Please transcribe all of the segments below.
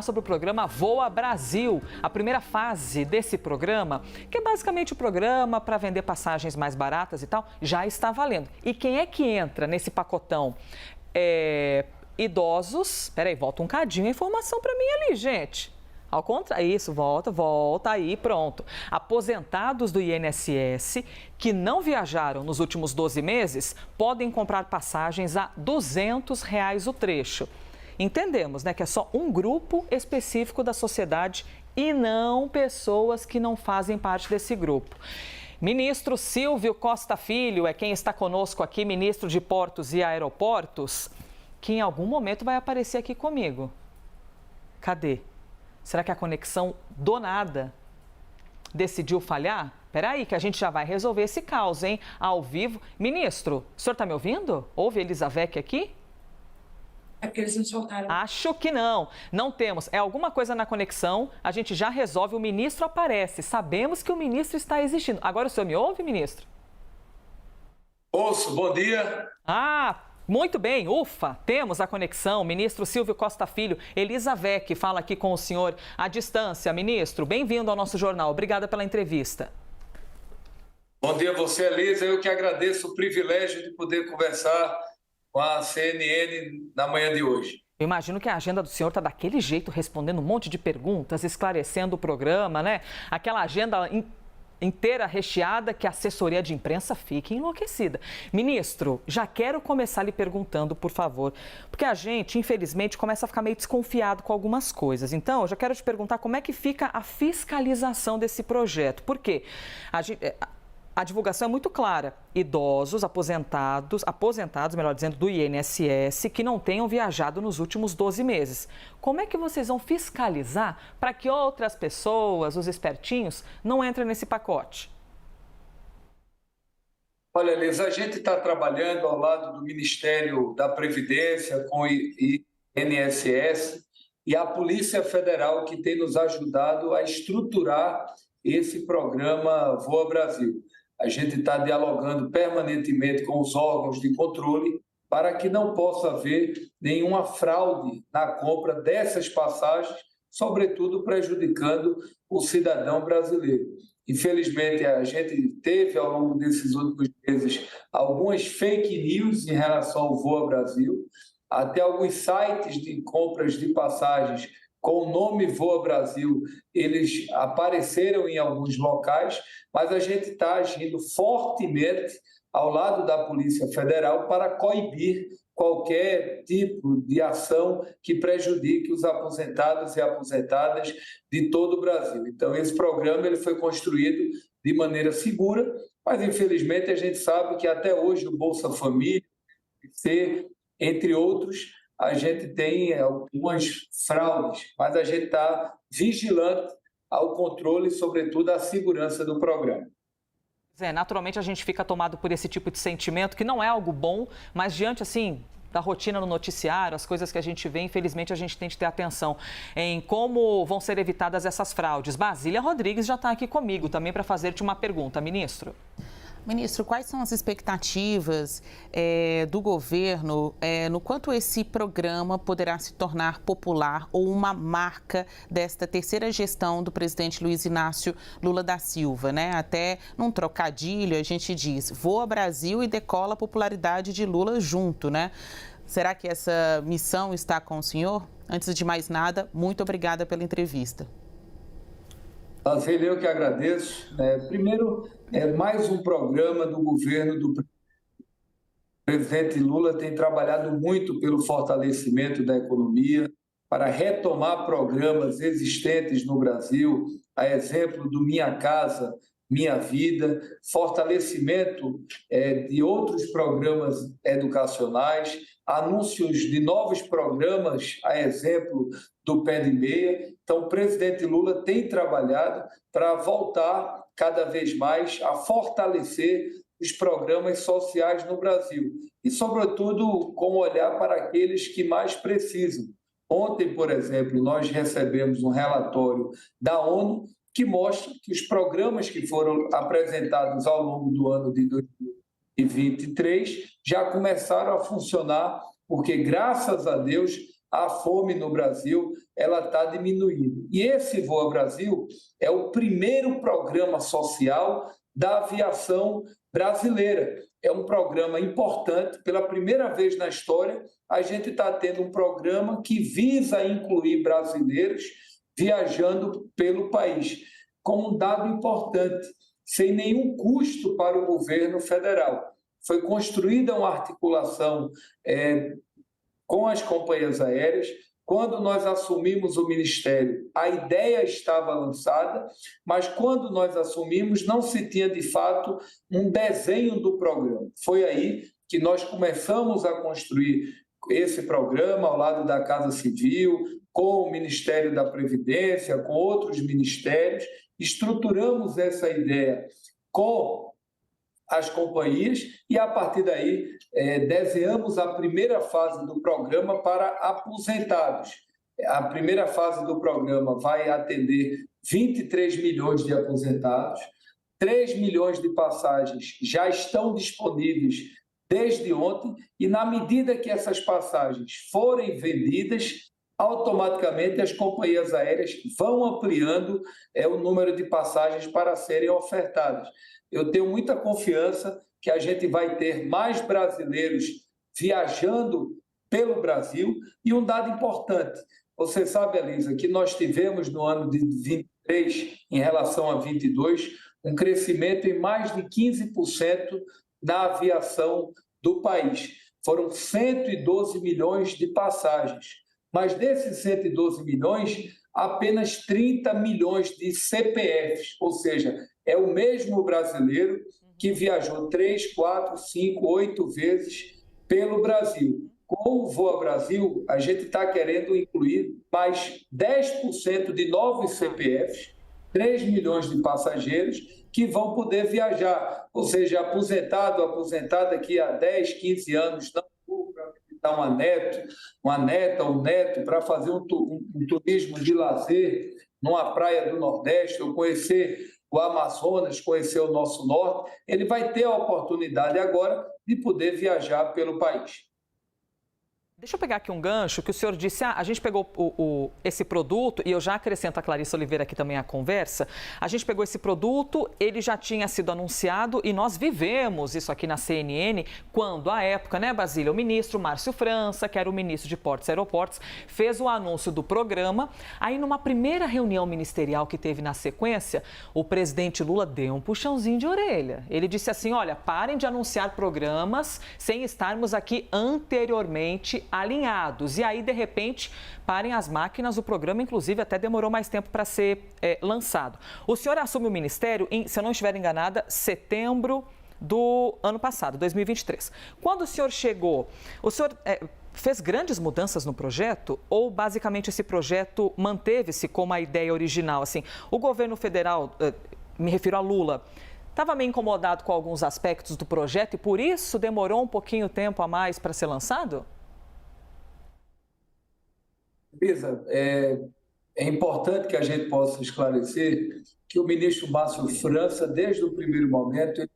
Sobre o programa Voa Brasil, a primeira fase desse programa, que é basicamente o programa para vender passagens mais baratas e tal, já está valendo. E quem é que entra nesse pacotão? Idosos, peraí, volta um cadinho a informação para mim ali, gente. Ao contrário, isso, volta aí, pronto. Aposentados do INSS que não viajaram nos últimos 12 meses podem comprar passagens a R$ 200 o trecho. Entendemos, né, que é só um grupo específico da sociedade e não pessoas que não fazem parte desse grupo. Ministro Silvio Costa Filho é quem está conosco aqui, ministro de Portos e Aeroportos, que em algum momento vai aparecer aqui comigo. Cadê? Será que a conexão do nada decidiu falhar? Peraí, que a gente já vai resolver esse caos, hein? Ao vivo. Ministro, o senhor está me ouvindo? Ouve Elizavec aqui? É porque eles não soltaram. Acho que não. Não temos. É alguma coisa na conexão, a gente já resolve, o ministro aparece. Sabemos que o ministro está existindo. Agora o senhor me ouve, ministro? Ouço, bom dia. Muito bem, ufa, temos a conexão. Ministro Silvio Costa Filho, Elizavec fala aqui com o senhor à distância. Ministro, bem-vindo ao nosso jornal. Obrigada pela entrevista. Bom dia a você, Elisa. Eu que agradeço o privilégio de poder conversar com a CNN na manhã de hoje. Eu imagino que a agenda do senhor está daquele jeito, respondendo um monte de perguntas, esclarecendo o programa, né? Aquela agenda inteira recheada que a assessoria de imprensa fica enlouquecida. Ministro, já quero começar lhe perguntando, por favor, porque a gente, infelizmente, começa a ficar meio desconfiado com algumas coisas. Então, eu já quero te perguntar como é que fica a fiscalização desse projeto. Por quê? A divulgação é muito clara. Idosos, aposentados, melhor dizendo, do INSS, que não tenham viajado nos últimos 12 meses. Como é que vocês vão fiscalizar para que outras pessoas, os espertinhos, não entrem nesse pacote? Olha, Elisa, a gente está trabalhando ao lado do Ministério da Previdência, com o INSS e a Polícia Federal, que tem nos ajudado a estruturar esse programa Voa Brasil. A gente está dialogando permanentemente com os órgãos de controle para que não possa haver nenhuma fraude na compra dessas passagens, sobretudo prejudicando o cidadão brasileiro. Infelizmente, a gente teve ao longo desses últimos meses algumas fake news em relação ao Voa Brasil, até alguns sites de compras de passagens com o nome Voa Brasil, eles apareceram em alguns locais, mas a gente está agindo fortemente ao lado da Polícia Federal para coibir qualquer tipo de ação que prejudique os aposentados e aposentadas de todo o Brasil. Então, esse programa ele foi construído de maneira segura, mas infelizmente a gente sabe que até hoje o Bolsa Família, entre outros, a gente tem algumas fraudes, mas a gente está vigilante ao controle e, sobretudo, à segurança do programa. Naturalmente a gente fica tomado por esse tipo de sentimento, que não é algo bom, mas diante, assim, da rotina no noticiário, as coisas que a gente vê, infelizmente a gente tem que ter atenção em como vão ser evitadas essas fraudes. Basília Rodrigues já está aqui comigo também para fazer-te uma pergunta, ministro. Ministro, quais são as expectativas do governo no quanto esse programa poderá se tornar popular ou uma marca desta terceira gestão do presidente Luiz Inácio Lula da Silva, né? Até num trocadilho a gente diz, Voa Brasil e decola a popularidade de Lula junto, né? Será que essa missão está com o senhor? Antes de mais nada, muito obrigada pela entrevista. Basília, eu que agradeço. Primeiro, mais um programa do governo do presidente Lula tem trabalhado muito pelo fortalecimento da economia, para retomar programas existentes no Brasil, a exemplo do Minha Casa, Minha Vida, fortalecimento de outros programas educacionais, anúncios de novos programas, a exemplo do Pé de Meia. Então, o presidente Lula tem trabalhado para voltar cada vez mais a fortalecer os programas sociais no Brasil e, sobretudo, com olhar para aqueles que mais precisam. Ontem, por exemplo, nós recebemos um relatório da ONU que mostra que os programas que foram apresentados ao longo do ano de 2023 já começaram a funcionar, porque, graças a Deus, a fome no Brasil ela está diminuindo. E esse Voa Brasil é o primeiro programa social da aviação brasileira. É um programa importante, pela primeira vez na história, a gente está tendo um programa que visa incluir brasileiros viajando pelo país, com um dado importante, sem nenhum custo para o governo federal. Foi construída uma articulação com as companhias aéreas. Quando nós assumimos o Ministério, a ideia estava lançada, mas quando nós assumimos, não se tinha, de fato, um desenho do programa. Foi aí que nós começamos a construir esse programa ao lado da Casa Civil, com o Ministério da Previdência, com outros ministérios, estruturamos essa ideia com as companhias e, a partir daí, desenhamos a primeira fase do programa para aposentados. A primeira fase do programa vai atender 23 milhões de aposentados, 3 milhões de passagens já estão disponíveis desde ontem e, na medida que essas passagens forem vendidas, automaticamente as companhias aéreas vão ampliando o número de passagens para serem ofertadas. Eu tenho muita confiança que a gente vai ter mais brasileiros viajando pelo Brasil. E um dado importante, você sabe, Elisa, que nós tivemos no ano de 23, em relação a 22, um crescimento em mais de 15% na aviação do país. Foram 112 milhões de passagens. Mas desses 112 milhões, apenas 30 milhões de CPFs, ou seja, é o mesmo brasileiro que viajou 3, 4, 5, 8 vezes pelo Brasil. Com o Voa Brasil, a gente está querendo incluir mais 10% de novos CPFs, 3 milhões de passageiros que vão poder viajar, ou seja, aposentado, aposentada daqui a 10, 15 anos, não para visitar uma neta, um neto, para fazer um turismo de lazer numa praia do Nordeste, ou conhecer o Amazonas, conhecer o nosso norte, ele vai ter a oportunidade agora de poder viajar pelo país. Deixa eu pegar aqui um gancho que o senhor disse, a gente pegou esse produto, e eu já acrescento a Clarissa Oliveira aqui também à conversa, a gente pegou esse produto, ele já tinha sido anunciado e nós vivemos isso aqui na CNN, quando, à época, né, Basília, o ministro Márcio França, que era o ministro de Portos e Aeroportos, fez o anúncio do programa. Aí, numa primeira reunião ministerial que teve na sequência, o presidente Lula deu um puxãozinho de orelha. Ele disse assim, olha, parem de anunciar programas sem estarmos aqui anteriormente alinhados. E aí, de repente, parem as máquinas, o programa, inclusive, até demorou mais tempo para ser lançado. O senhor assume o ministério em, se eu não estiver enganada, setembro do ano passado, 2023. Quando o senhor chegou, o senhor fez grandes mudanças no projeto ou, basicamente, esse projeto manteve-se como a ideia original? Assim, o governo federal, me refiro a Lula, estava meio incomodado com alguns aspectos do projeto e, por isso, demorou um pouquinho tempo a mais para ser lançado? Lisa, é importante que a gente possa esclarecer que o ministro Márcio França, desde o primeiro momento, ele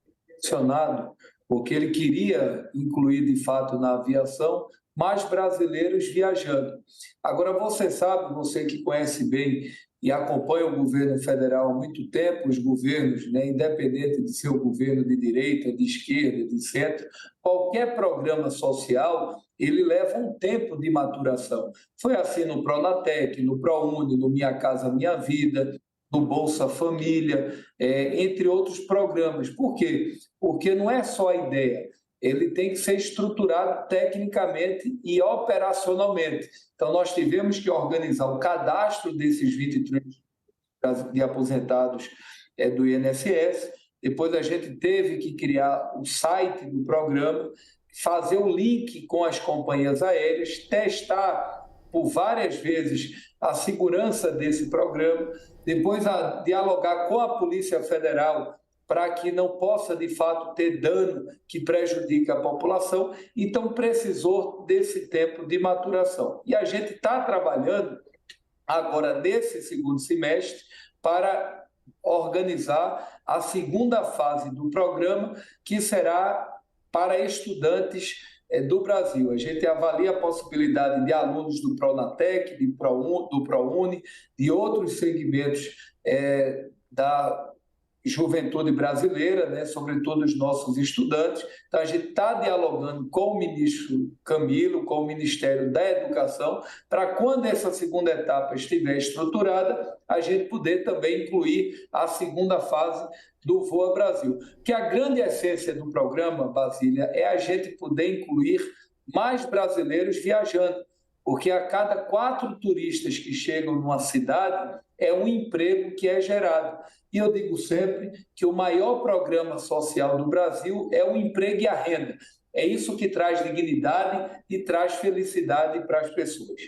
foi mencionado porque ele queria incluir, de fato, na aviação, mais brasileiros viajando. Agora, você sabe, você que conhece bem e acompanha o governo federal há muito tempo, os governos, né, independente de ser o governo de direita, de esquerda, de centro, qualquer programa social, ele leva um tempo de maturação. Foi assim no Pronatec, no ProUni, no Minha Casa Minha Vida, no Bolsa Família, entre outros programas. Por quê? Porque não é só a ideia, ele tem que ser estruturado tecnicamente e operacionalmente. Então, nós tivemos que organizar o cadastro desses 23 de aposentados do INSS, depois a gente teve que criar o site do programa, fazer o link com as companhias aéreas, testar por várias vezes a segurança desse programa, depois dialogar com a Polícia Federal para que não possa, de fato, ter dano que prejudique a população. Então, precisou desse tempo de maturação. E a gente está trabalhando agora, nesse segundo semestre, para organizar a segunda fase do programa, que será para estudantes do Brasil. A gente avalia a possibilidade de alunos do Pronatec, do ProUni, de outros segmentos da juventude brasileira, né, sobretudo os nossos estudantes. Então, a gente está dialogando com o ministro Camilo, com o Ministério da Educação, para quando essa segunda etapa estiver estruturada, a gente poder também incluir a segunda fase do Voa Brasil. Que a grande essência do programa, Basília, é a gente poder incluir mais brasileiros viajando, porque a cada 4 turistas que chegam numa cidade, é um emprego que é gerado. E eu digo sempre que o maior programa social do Brasil é o emprego e a renda. É isso que traz dignidade e traz felicidade para as pessoas.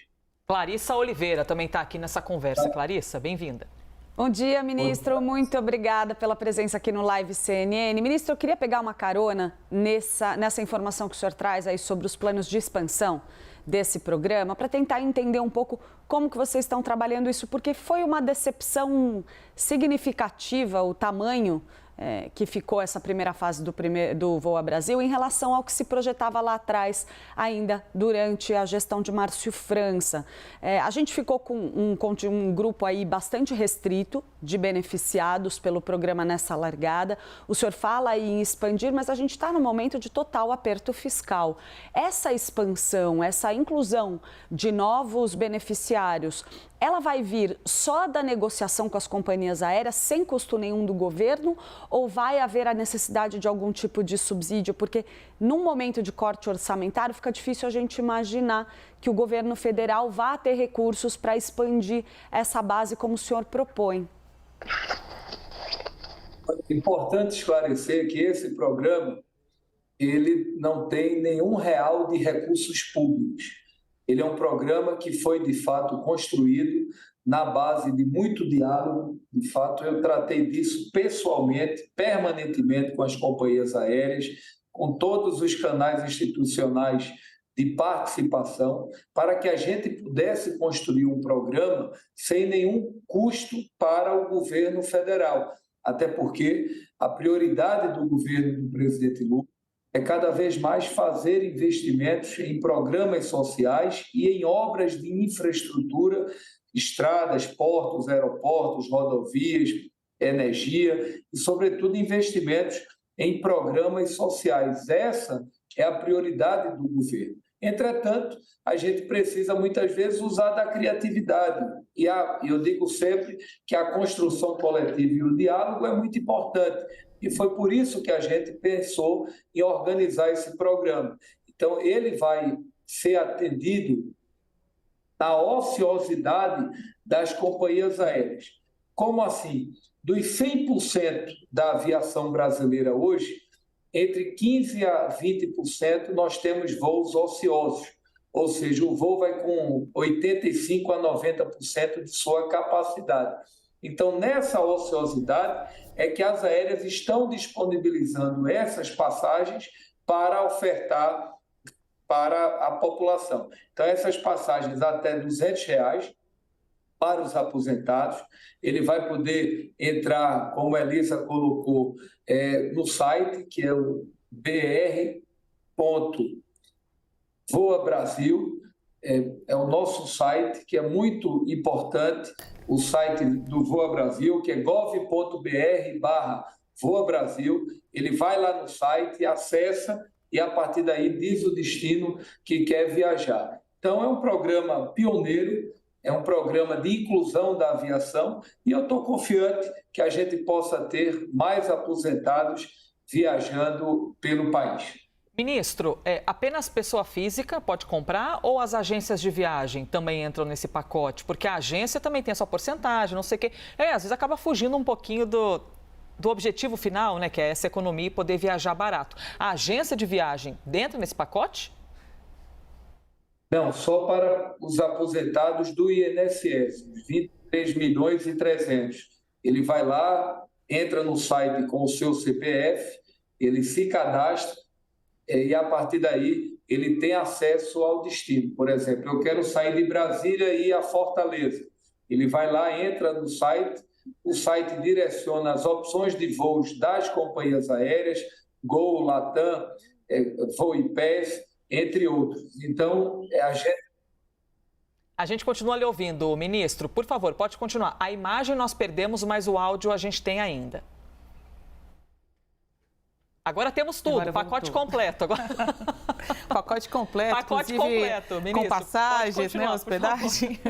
Clarissa Oliveira também está aqui nessa conversa. Clarissa, bem-vinda. Bom dia, ministro. Muito obrigada pela presença aqui no Live CNN. Ministro, eu queria pegar uma carona nessa informação que o senhor traz aí sobre os planos de expansão desse programa, para tentar entender um pouco como que vocês estão trabalhando isso, porque foi uma decepção significativa o tamanho que ficou essa primeira fase do Voa Brasil em relação ao que se projetava lá atrás, ainda durante a gestão de Márcio França. A gente ficou com um grupo aí bastante restrito de beneficiados pelo programa nessa largada. O senhor fala aí em expandir, mas a gente está no momento de total aperto fiscal. Essa expansão, essa inclusão de novos beneficiários, ela vai vir só da negociação com as companhias aéreas, sem custo nenhum do governo, ou vai haver a necessidade de algum tipo de subsídio? Porque num momento de corte orçamentário fica difícil a gente imaginar que o governo federal vá ter recursos para expandir essa base como o senhor propõe. É importante esclarecer que esse programa ele não tem nenhum real de recursos públicos. Ele é um programa que foi, de fato, construído na base de muito diálogo. De fato, eu tratei disso pessoalmente, permanentemente com as companhias aéreas, com todos os canais institucionais de participação, para que a gente pudesse construir um programa sem nenhum custo para o governo federal. Até porque a prioridade do governo do presidente Lula é cada vez mais fazer investimentos em programas sociais e em obras de infraestrutura, estradas, portos, aeroportos, rodovias, energia e, sobretudo, investimentos em programas sociais. Essa é a prioridade do governo. Entretanto, a gente precisa muitas vezes usar da criatividade. E eu digo sempre que a construção coletiva e o diálogo é muito importante. E foi por isso que a gente pensou em organizar esse programa. Então, ele vai ser atendido na ociosidade das companhias aéreas. Como assim? Dos 100% da aviação brasileira hoje, entre 15% a 20% nós temos voos ociosos, ou seja, o voo vai com 85% a 90% de sua capacidade. Então, nessa ociosidade é que as aéreas estão disponibilizando essas passagens para ofertar para a população. Então, essas passagens até R$200 para os aposentados. Ele vai poder entrar, como a Elisa colocou, no site, que é o br.voa Brasil. É o nosso site, que é muito importante, o site do Voa Brasil, que é gov.br/Voa Brasil. Ele vai lá no site, acessa e, a partir daí, diz o destino que quer viajar. Então, é um programa pioneiro, é um programa de inclusão da aviação e eu estou confiante que a gente possa ter mais aposentados viajando pelo país. Ministro, apenas pessoa física pode comprar ou as agências de viagem também entram nesse pacote? Porque a agência também tem a sua porcentagem, não sei o quê. Às vezes acaba fugindo um pouquinho do objetivo final, né, que é essa economia e poder viajar barato. A agência de viagem entra nesse pacote? Não, só para os aposentados do INSS, 23.300.000. Ele vai lá, entra no site com o seu CPF, ele se cadastra, e a partir daí ele tem acesso ao destino. Por exemplo, eu quero sair de Brasília e ir a Fortaleza. Ele vai lá, entra no site, o site direciona as opções de voos das companhias aéreas, Gol, Latam, Voipés, entre outros. Então, A gente continua lhe ouvindo, ministro. Por favor, pode continuar. A imagem nós perdemos, mas o áudio a gente tem ainda. Agora temos tudo, Agora pacote completo. Agora... Pacote completo, pacote inclusive completo, ministro. com passagens, né, hospedagem.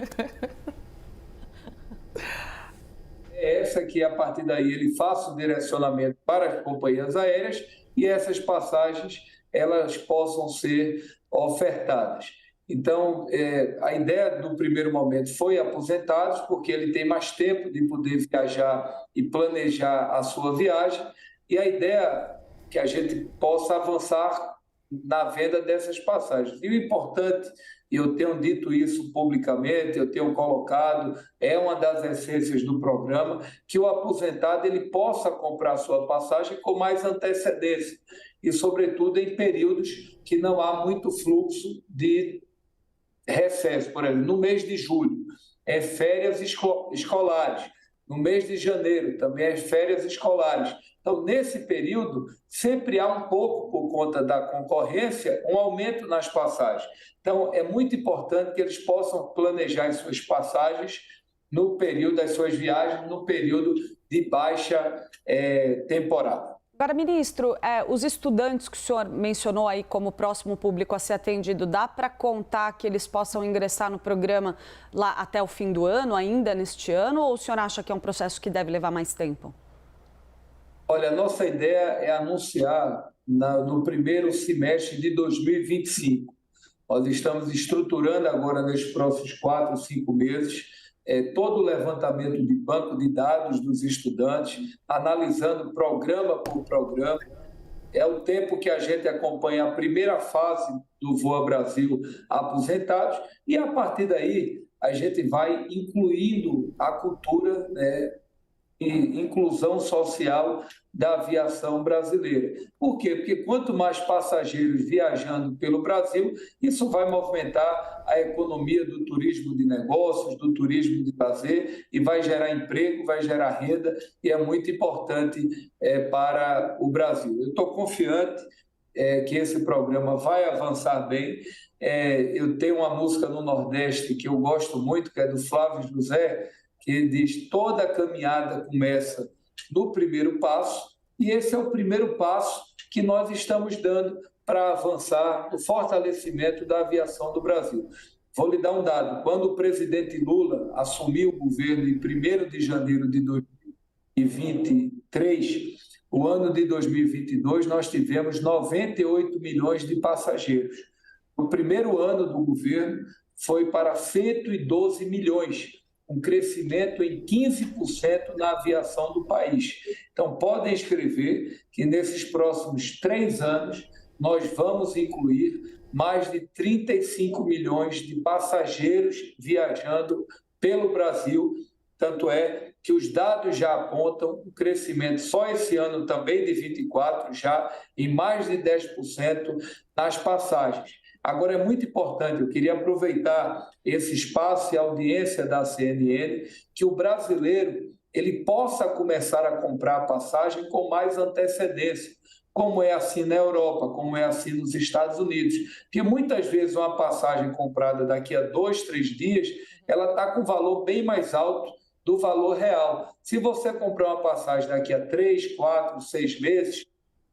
É essa que, a partir daí, ele faça o direcionamento para as companhias aéreas e essas passagens elas possam ser ofertadas. Então, a ideia do primeiro momento foi aposentados, porque ele tem mais tempo de poder viajar e planejar a sua viagem, e a ideia que a gente possa avançar na venda dessas passagens. E o importante, e eu tenho dito isso publicamente, eu tenho colocado, é uma das essências do programa, que o aposentado ele possa comprar sua passagem com mais antecedência e, sobretudo, em períodos que não há muito fluxo de recesso. Por exemplo, no mês de julho, é férias escolares. No mês de janeiro, também é férias escolares. Então, nesse período, sempre há um pouco, por conta da concorrência, um aumento nas passagens. Então, é muito importante que eles possam planejar as suas passagens no período das suas viagens, no período de baixa temporada. Agora, ministro, os estudantes que o senhor mencionou aí como próximo público a ser atendido, dá para contar que eles possam ingressar no programa lá até o fim do ano, ainda neste ano, ou o senhor acha que é um processo que deve levar mais tempo? Olha, a nossa ideia é anunciar no primeiro semestre de 2025. Nós estamos estruturando agora, nesses próximos 4, 5 meses, todo o levantamento de banco de dados dos estudantes, analisando programa por programa. É o tempo que a gente acompanha a primeira fase do Voa Brasil aposentados e, a partir daí, a gente vai incluindo a cultura, e inclusão social da aviação brasileira. Por quê? Porque quanto mais passageiros viajando pelo Brasil, isso vai movimentar a economia do turismo de negócios, do turismo de lazer, e vai gerar emprego, vai gerar renda, e é muito importante para o Brasil. Eu estou confiante que esse programa vai avançar bem. Eu tenho uma música no Nordeste que eu gosto muito, que é do Flávio José, que diz: toda caminhada começa no primeiro passo, e esse é o primeiro passo que nós estamos dando para avançar no fortalecimento da aviação do Brasil. Vou lhe dar um dado: quando o presidente Lula assumiu o governo em 1º de janeiro de 2023, o ano de 2022, nós tivemos 98 milhões de passageiros. O primeiro ano do governo foi para 112 milhões, um crescimento em 15% na aviação do país. Então, podem escrever que nesses próximos 3 anos nós vamos incluir mais de 35 milhões de passageiros viajando pelo Brasil. Tanto é que os dados já apontam um crescimento só esse ano também de 24, já em mais de 10% nas passagens. Agora, é muito importante, eu queria aproveitar esse espaço e a audiência da CNN, que o brasileiro ele possa começar a comprar a passagem com mais antecedência, como é assim na Europa, como é assim nos Estados Unidos. Porque muitas vezes uma passagem comprada daqui a 2, 3 dias, ela está com valor bem mais alto do valor real. Se você comprar uma passagem daqui a 3, 4, 6 meses, o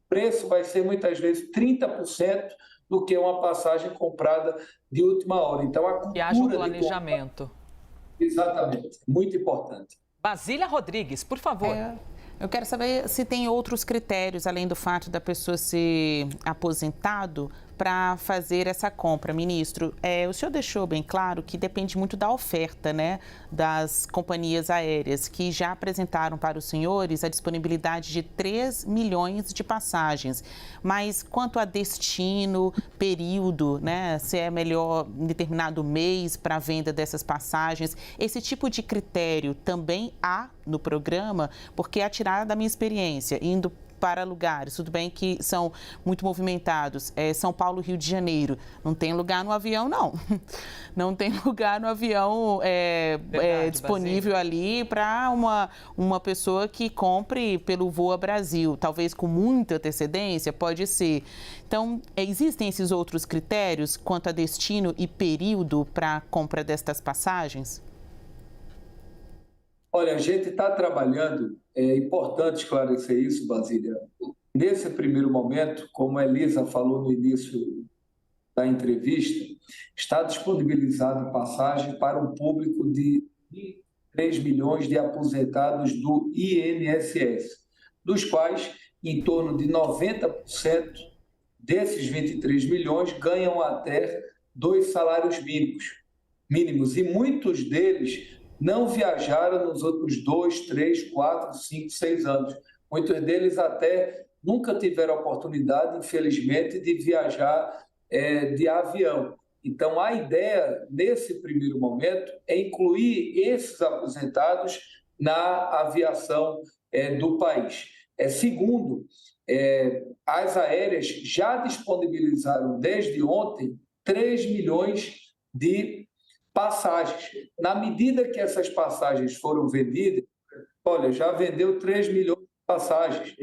preço vai ser muitas vezes 30% do que uma passagem comprada de última hora. Então, a cultura e haja um planejamento. Exatamente, muito importante. Basília Rodrigues, por favor. Eu quero saber se tem outros critérios, além do fato da pessoa ser aposentado, para fazer essa compra, ministro. O senhor deixou bem claro que depende muito da oferta, né, das companhias aéreas, que já apresentaram para os senhores a disponibilidade de 3 milhões de passagens. Mas quanto a destino, período, né, se é melhor em determinado mês para a venda dessas passagens, esse tipo de critério também há no programa? Porque a tirada da minha experiência, indo para lugares. Tudo bem que são muito movimentados. São Paulo, Rio de Janeiro. Não tem lugar no avião, não. Não tem lugar no avião disponível ali para uma pessoa que compre pelo Voa Brasil. Talvez com muita antecedência, pode ser. Então, existem esses outros critérios quanto a destino e período para a compra destas passagens? Olha, a gente está trabalhando, é importante esclarecer isso, Basília. Nesse primeiro momento, como a Elisa falou no início da entrevista, está disponibilizado passagem para um público de 3 milhões de aposentados do INSS, dos quais em torno de 90% desses 23 milhões ganham até 2 salários mínimos, e muitos deles não viajaram nos outros 2, 3, 4, 5, 6 anos. Muitos deles até nunca tiveram oportunidade, infelizmente, de viajar de avião. Então, a ideia, nesse primeiro momento, é incluir esses aposentados na aviação do país. Segundo, as aéreas já disponibilizaram desde ontem 3 milhões de passagens. Na medida que essas passagens foram vendidas, olha, já vendeu 3 milhões de passagens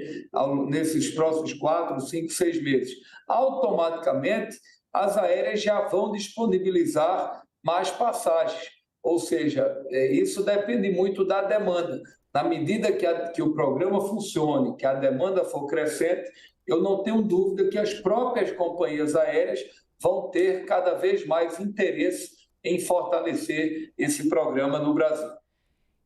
nesses próximos 4, 5, 6 meses. Automaticamente, as aéreas já vão disponibilizar mais passagens. Ou seja, isso depende muito da demanda. Na medida que o programa funcione, que a demanda for crescente, eu não tenho dúvida que as próprias companhias aéreas vão ter cada vez mais interesse em fortalecer esse programa no Brasil.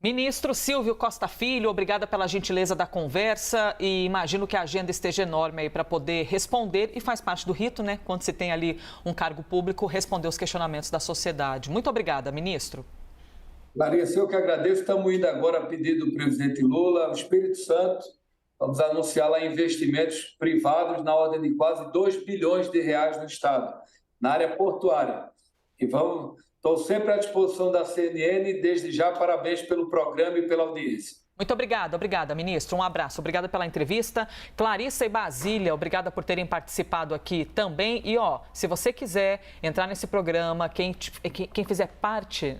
Ministro Silvio Costa Filho, obrigada pela gentileza da conversa e imagino que a agenda esteja enorme aí para poder responder, e faz parte do rito, né? Quando se tem ali um cargo público, responder os questionamentos da sociedade. Muito obrigada, ministro. Larissa, eu que agradeço. Estamos indo agora a pedido do presidente Lula, ao Espírito Santo. Vamos anunciar lá investimentos privados na ordem de quase 2 bilhões de reais no Estado, na área portuária. E estou sempre à disposição da CNN. Desde já, parabéns pelo programa e pela audiência. Muito obrigada, ministro. Um abraço. Obrigada pela entrevista. Clarissa e Basília, obrigada por terem participado aqui também. E, se você quiser entrar nesse programa, quem fizer parte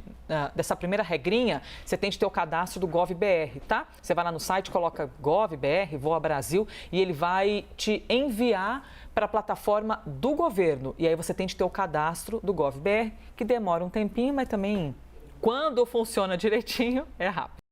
dessa primeira regrinha, você tem de ter o cadastro do GovBR, tá? Você vai lá no site, coloca GovBR, Voa Brasil, e ele vai te enviar para a plataforma do governo. E aí você tem de ter o cadastro do GovBR, que demora um tempinho, mas também, quando funciona direitinho, é rápido.